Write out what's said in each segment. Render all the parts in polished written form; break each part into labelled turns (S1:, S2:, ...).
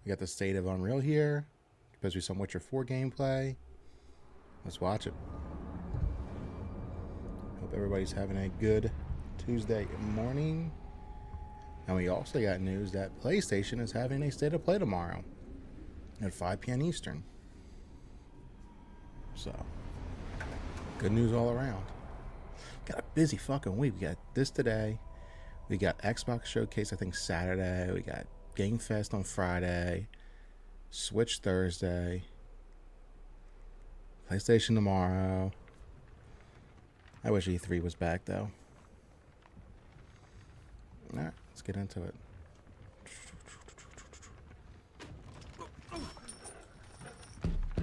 S1: We got the State of Unreal here. Supposed to be some Witcher 4 gameplay. Let's watch it. Hope everybody's having a good Tuesday morning. And we also got news that PlayStation is having a State of Play tomorrow at 5 p.m. Eastern. So, good news all around. Got a busy fucking week. We got this today. We got Xbox Showcase, I think, Saturday. We got Game Fest on Friday. Switch Thursday. PlayStation tomorrow. I wish E3 was back, though. Alright, let's get into it.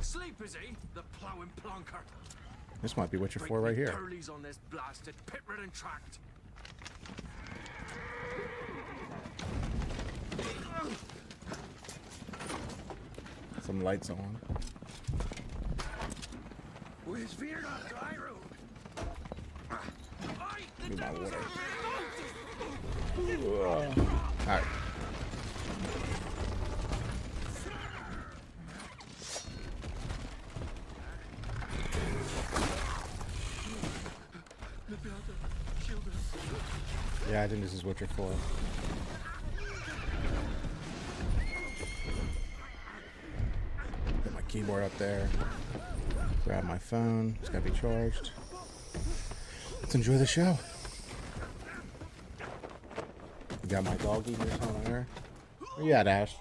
S2: Sleep is he, the plowing plonker.
S1: This might be Witcher 4 right here.
S2: Turleys on this blasted pit-ridden tract.
S1: Some lights on.
S2: Where's Virna, Gyro?
S1: Need my water. Alright. Yeah, I think this is Witcher 4. Put my keyboard up there. Grab my phone. It's gotta be charged. Let's enjoy the show. Got my doggy here somewhere. Where you at, Ash?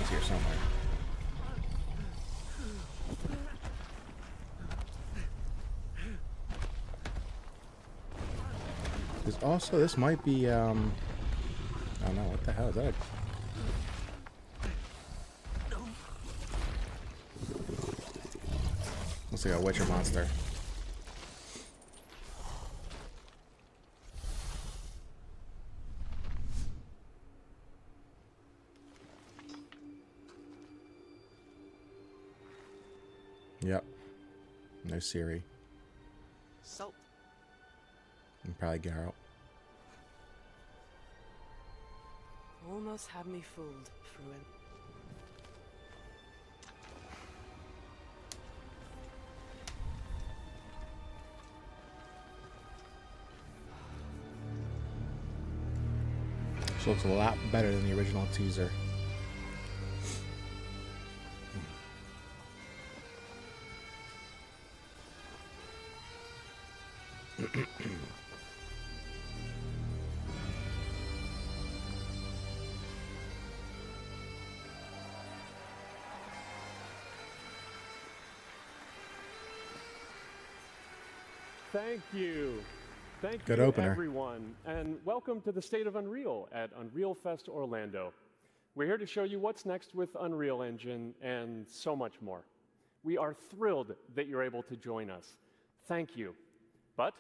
S1: He's here somewhere. There's also, this might be, I don't know, what the hell is that? Looks like a Witcher monster. Yep. No Siri.
S3: Salt.
S1: And probably Geralt.
S3: Almost had me fooled, Fruin.
S1: This looks a lot better than the original teaser.
S4: Thank you. Thank
S1: Good
S4: you,
S1: opener.
S4: everyone, and welcome to the State of Unreal at Unreal Fest Orlando. We're here to show you what's next with Unreal Engine and so much more. We are thrilled that you're able to join us. Thank you. But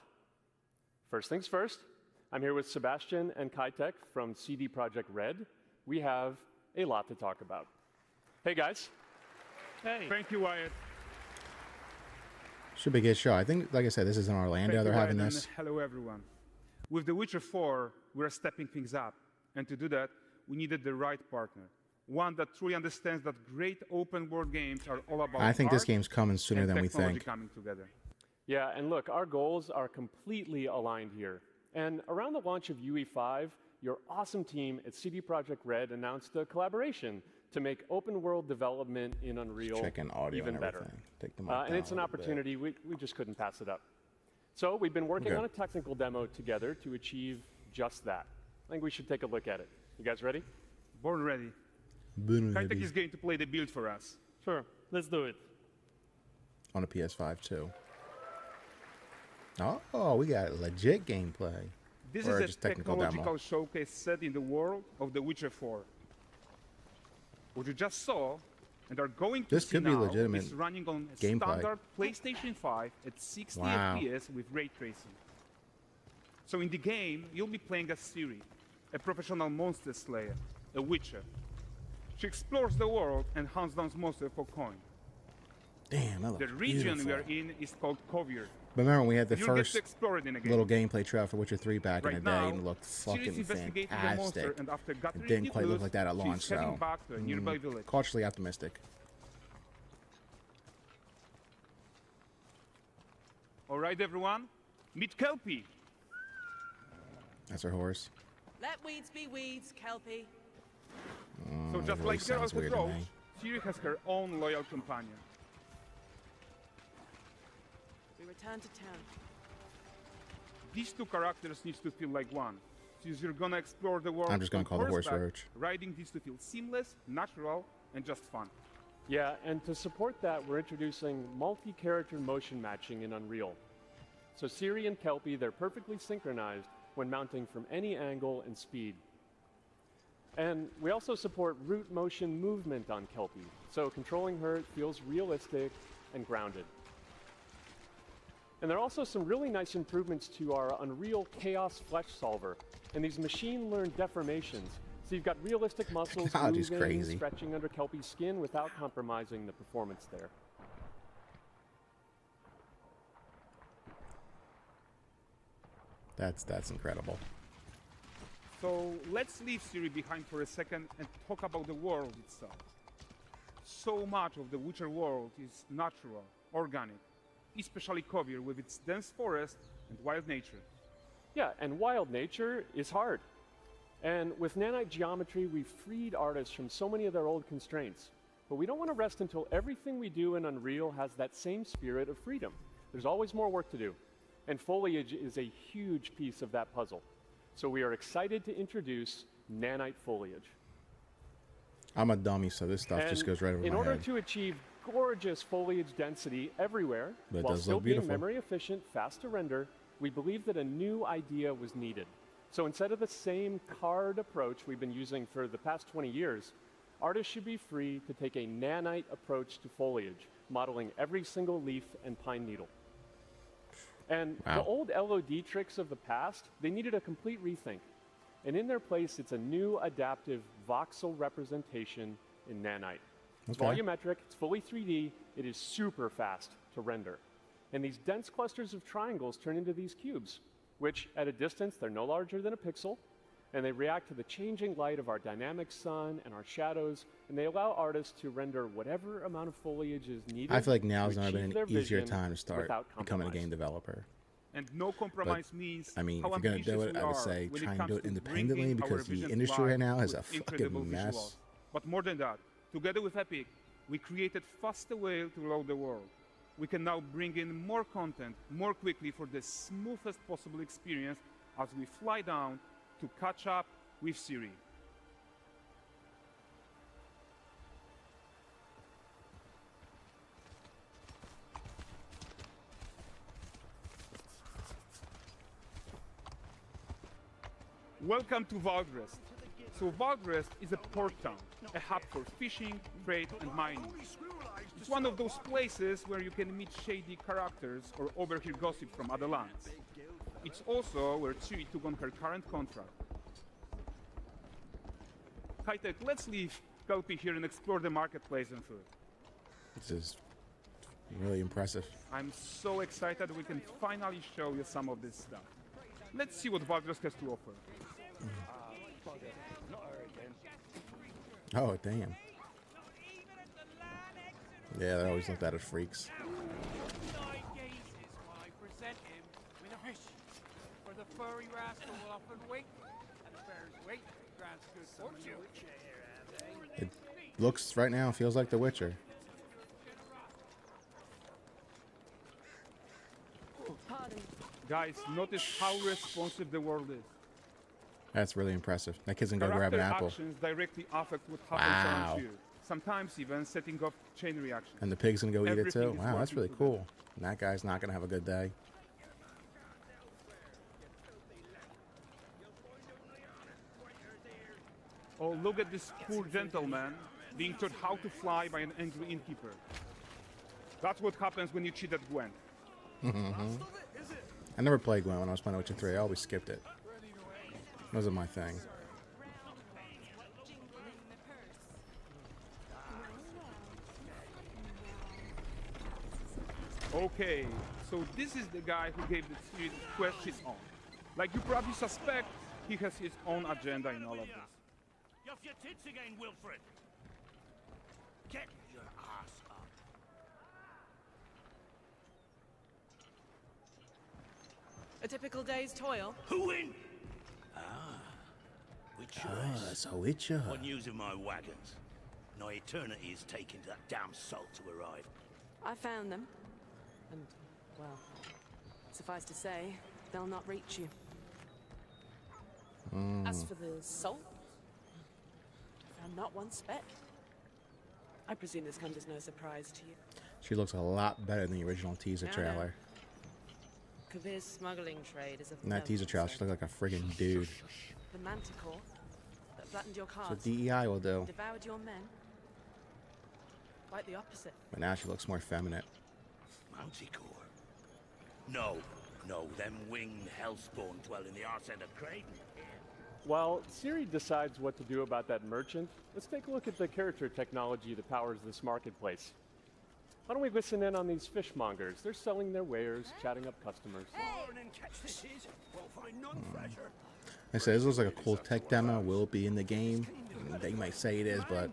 S4: first things first, I'm here with Sebastian and Kitek from CD Projekt Red. We have a lot to talk about. Hey, guys.
S5: Hey. Thank you, Wyatt.
S1: Should be a good show. I think, like I said, this is in Orlando.
S5: Thank
S1: They're
S5: you,
S1: having
S5: Wyatt,
S1: this.
S5: and hello, everyone. With The Witcher 4, we're stepping things up. And to do that, we needed the right partner. One that truly understands that great open-world games are all about
S1: I think this
S5: art
S1: game's coming sooner
S5: and
S1: than we
S5: technology
S1: think.
S5: coming together.
S4: Yeah, and look, our goals are completely aligned here. And around the launch of UE5, your awesome team at CD Projekt Red announced a collaboration to make open world development in Unreal
S1: Checking audio
S4: even
S1: and
S4: better.
S1: everything. Take them
S4: And it's an opportunity, we just couldn't pass it up. So we've been working
S1: Okay.
S4: on a technical demo together to achieve just that. I think we should take a look at it. You guys ready?
S5: Born ready. Kitek is going to play the build for us.
S6: Sure, let's do it.
S1: On a PS5 too. Oh, we got legit gameplay.
S5: This
S1: Or
S5: is
S1: just
S5: a
S1: technical
S5: technological
S1: demo.
S5: showcase set in the world of The Witcher 4. What you just saw and are going to
S1: This
S5: see
S1: could be
S5: now
S1: legitimate
S5: is running on a
S1: gameplay.
S5: standard PlayStation 5 at 60
S1: Wow.
S5: FPS with ray tracing. So in the game, you'll be playing as Ciri, a professional monster slayer, a witcher. She explores the world and hunts down monsters for coin.
S1: Damn, that looks
S5: The region we
S1: beautiful.
S5: are in is called Kovir,
S1: But remember when we had the
S5: You'll get
S1: first
S5: to explore it in a game.
S1: little gameplay trailer for Witcher 3 back
S5: Right
S1: in the day,
S5: now,
S1: and it looked
S5: Ciri's
S1: fucking
S5: investigating the monster,
S1: fantastic.
S5: and after
S1: It
S5: gathering
S1: didn't quite look
S5: clues,
S1: like that at launch,
S5: she's heading
S1: so
S5: back to a nearby village.
S1: cautiously optimistic.
S5: All right, everyone, meet Kelpie.
S1: That's her horse.
S3: Let weeds be weeds, Kelpie.
S5: So just
S1: really
S5: like
S1: sounds
S5: Geralt
S1: weird
S5: the
S1: to
S5: Roach,
S1: me.
S5: Ciri has her own loyal companion.
S3: We return to town.
S5: These two characters need to feel like one. Since you're gonna explore the world
S1: I'm just gonna
S5: on
S1: call the horse
S5: horseback,
S1: Roach.
S5: riding needs to feel seamless, natural, and just fun.
S4: Yeah, and to support that, we're introducing multi-character motion matching in Unreal. So Ciri and Kelpie, they're perfectly synchronized when mounting from any angle and speed. And we also support root motion movement on Kelpie, so controlling her feels realistic and grounded. And there are also some really nice improvements to our Unreal Chaos Flesh Solver and these machine-learned deformations. So you've got realistic muscles
S1: Technology's
S4: moving,
S1: crazy.
S4: stretching under Kelpie's skin without compromising the performance there.
S1: That's incredible.
S5: So let's leave Ciri behind for a second and talk about the world itself. So much of the Witcher world is natural, organic, especially Kovir with its dense forest and wild nature.
S4: Yeah, and wild nature is hard. And with nanite geometry, we've freed artists from so many of their old constraints. But we don't want to rest until everything we do in Unreal has that same spirit of freedom. There's always more work to do. And foliage is a huge piece of that puzzle. So we are excited to introduce nanite foliage.
S1: I'm a dummy, so this stuff just
S4: And
S1: goes right over
S4: in
S1: my
S4: order
S1: head.
S4: to achieve gorgeous foliage density everywhere,
S1: But it
S4: while
S1: does
S4: still
S1: look
S4: being
S1: beautiful.
S4: memory efficient, fast to render, we believe that a new idea was needed. So instead of the same card approach we've been using for the past 20 years, artists should be free to take a nanite approach to foliage, modeling every single leaf and pine needle. And
S1: Wow.
S4: the old LOD tricks of the past, they needed a complete rethink. And in their place, it's a new adaptive voxel representation in nanite. It's
S1: Okay.
S4: volumetric, it's fully 3D, it is super fast to render. And these dense clusters of triangles turn into these cubes, which at a distance, they're no larger than a pixel, and they react to the changing light of our dynamic sun and our shadows, and they allow artists to render whatever amount of foliage is needed.
S1: I feel like now's
S4: to
S1: never
S4: achieve
S1: been
S4: their
S1: an easier
S4: vision
S1: time to start
S4: without
S1: becoming a
S4: compromise.
S1: game developer.
S5: And no compromise means
S1: I mean,
S5: how
S1: if you're gonna do
S5: ambitious
S1: it,
S5: we
S1: I would
S5: are
S1: say
S5: when
S1: try and
S5: comes
S1: do it
S5: to
S1: independently
S5: bringing our
S1: because the
S5: vision to
S1: industry
S5: life
S1: right now is a
S5: with
S1: fucking
S5: incredible
S1: mess.
S5: visuals. But more than that, together with Epic, we created faster-way to load the world. We can now bring in more content more quickly for the smoothest possible experience as we fly down to catch up with Ciri. Welcome to Valdrest. So Valdrest is a port town, a hub for fishing, trade, and mining. It's one of those places where you can meet shady characters or overhear gossip from other lands. It's also where Ciri took on her current contract. High-tech, let's leave Kelpie here and explore the marketplace and food.
S1: This is really impressive.
S5: I'm so excited we can finally show you some of this stuff. Let's see what Valdrest has to offer.
S1: Oh, damn. Yeah, they always looked at as freaks.
S2: I present him with a fish. For the furry rascal will often wait, and the bear's weight grants good fortune.
S1: It looks right now, feels like The Witcher.
S3: Pardon.
S5: Guys, notice how responsive the world is.
S1: That's really impressive. That kid's gonna go grab
S5: Character
S1: an apple.
S5: actions directly affect what happens
S1: Wow.
S5: around you. Sometimes even setting off chain reactions.
S1: And the pig's gonna go eat it
S5: Everything
S1: too.
S5: is
S1: Wow, that's
S5: working
S1: really
S5: for
S1: cool. And that guy's not gonna have a good day.
S5: Oh, look at this poor gentleman being taught how to fly by an angry innkeeper. That's what happens when you cheat at Gwent.
S1: I never played Gwent when I was playing Witcher 3. I always skipped it. It wasn't my thing.
S5: Okay, so this is the guy who gave the series quest his own. Like you probably suspect, he has his own agenda in all of this.
S6: You off your tits again, Wilfred? Get your ass up.
S3: A typical day's toil.
S6: Who in? Ah, Witcher is.
S1: So Witcher.
S6: What news of my wagons? No eternity is taking that damn salt to arrive.
S3: I found them. And, well, suffice to say, they'll not reach you. As for the salt, I found not one speck. I presume this comes as no surprise to you.
S1: She looks a lot better than the original teaser
S3: No, no.
S1: trailer.
S3: Kavir's smuggling trade is a
S1: In that teaser trailer, she looked like a friggin' dude.
S3: The manticore that flattened your
S1: That's
S3: cards,
S1: what DEI will do.
S3: devoured your men. Quite the opposite.
S1: But now she looks more feminine.
S6: Manticore? No, them winged hellspawn dwell in the arse end of Creighton.
S4: While Ciri decides what to do about that merchant, let's take a look at the character technology that powers this marketplace. Why don't we listen in on these fishmongers? They're selling their wares, chatting up customers.
S6: Morning, catch this is. We'll find none fresher.
S1: Like I said, this looks like a cool tech demo. Will it be in the game? They might say it is, but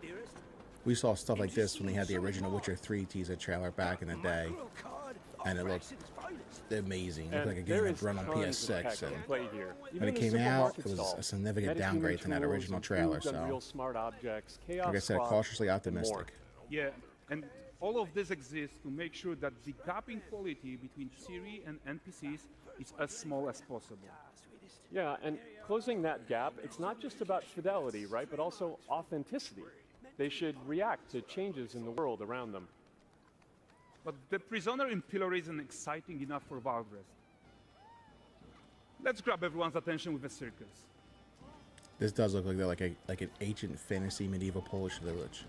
S1: we saw stuff like this when they had the original Witcher 3 teaser trailer back in the day, and it looked amazing. It looked like a game
S4: there
S1: that
S4: is
S1: run on
S4: tons of tech
S1: PS6. And
S4: at play here. Even
S1: when it
S4: in the
S1: came
S4: simple
S1: out,
S4: market
S1: it was
S4: stall.
S1: a significant
S4: Metahuman
S1: downgrade from that
S4: tools,
S1: original trailer.
S4: improved
S1: So,
S4: Unreal smart objects, chaos
S1: like I said,
S4: clock,
S1: cautiously
S4: and more.
S1: optimistic.
S5: Yeah, and all of this exists to make sure that the gap in quality between Ciri and NPCs is as small as possible.
S4: Yeah, and closing that gap, it's not just about fidelity, right, but also authenticity. They should react to changes in the world around them.
S5: But the prisoner in Pillory isn't exciting enough for Valdrest. Let's grab everyone's attention with a circus.
S1: This does look like they're like an ancient fantasy medieval Polish village.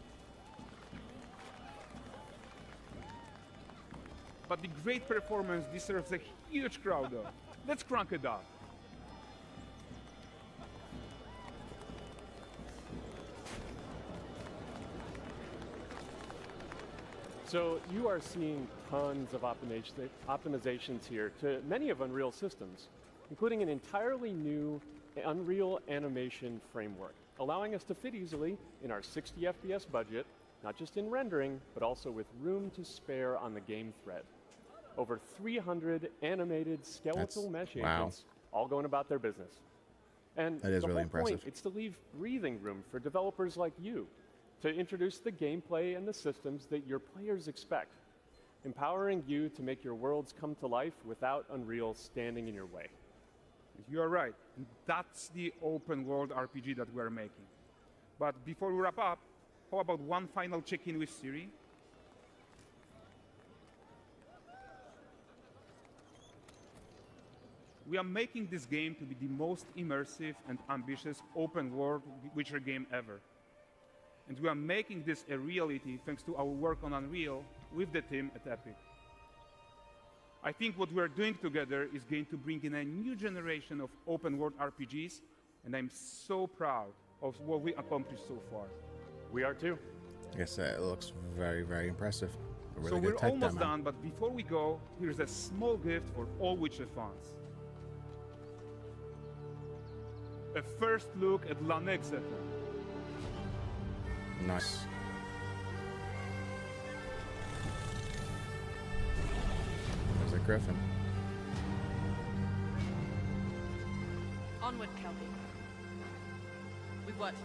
S5: But the great performance deserves a huge crowd though. Let's crank it up.
S4: So you are seeing tons of optimizations here to many of Unreal's systems, including an entirely new Unreal animation framework, allowing us to fit easily in our 60 FPS budget, not just in rendering, but also with room to spare on the game thread. Over 300 animated skeletal mesh
S1: wow.
S4: agents, all going about their business. And
S1: That is
S4: the
S1: really
S4: whole point,
S1: impressive.
S4: it's to leave breathing room for developers like you to introduce the gameplay and the systems that your players expect, empowering you to make your worlds come to life without Unreal standing in your way.
S5: You are right. And that's the open world RPG that we're making. But before we wrap up, how about one final check-in with Ciri? We are making this game to be the most immersive and ambitious open world Witcher game ever. And we are making this a reality thanks to our work on Unreal with the team at Epic. I think what we're doing together is going to bring in a new generation of open world RPGs, and I'm so proud of what we accomplished so far.
S4: We are too.
S1: Like I said, it looks very, very impressive. A really
S5: So
S1: good
S5: we're
S1: tech
S5: almost
S1: demo.
S5: done, but before we go, here's a small gift for all Witcher fans. A first look at Lanexeter.
S1: Nice. There's a griffin.
S3: Onward, Kelpie. We've worked.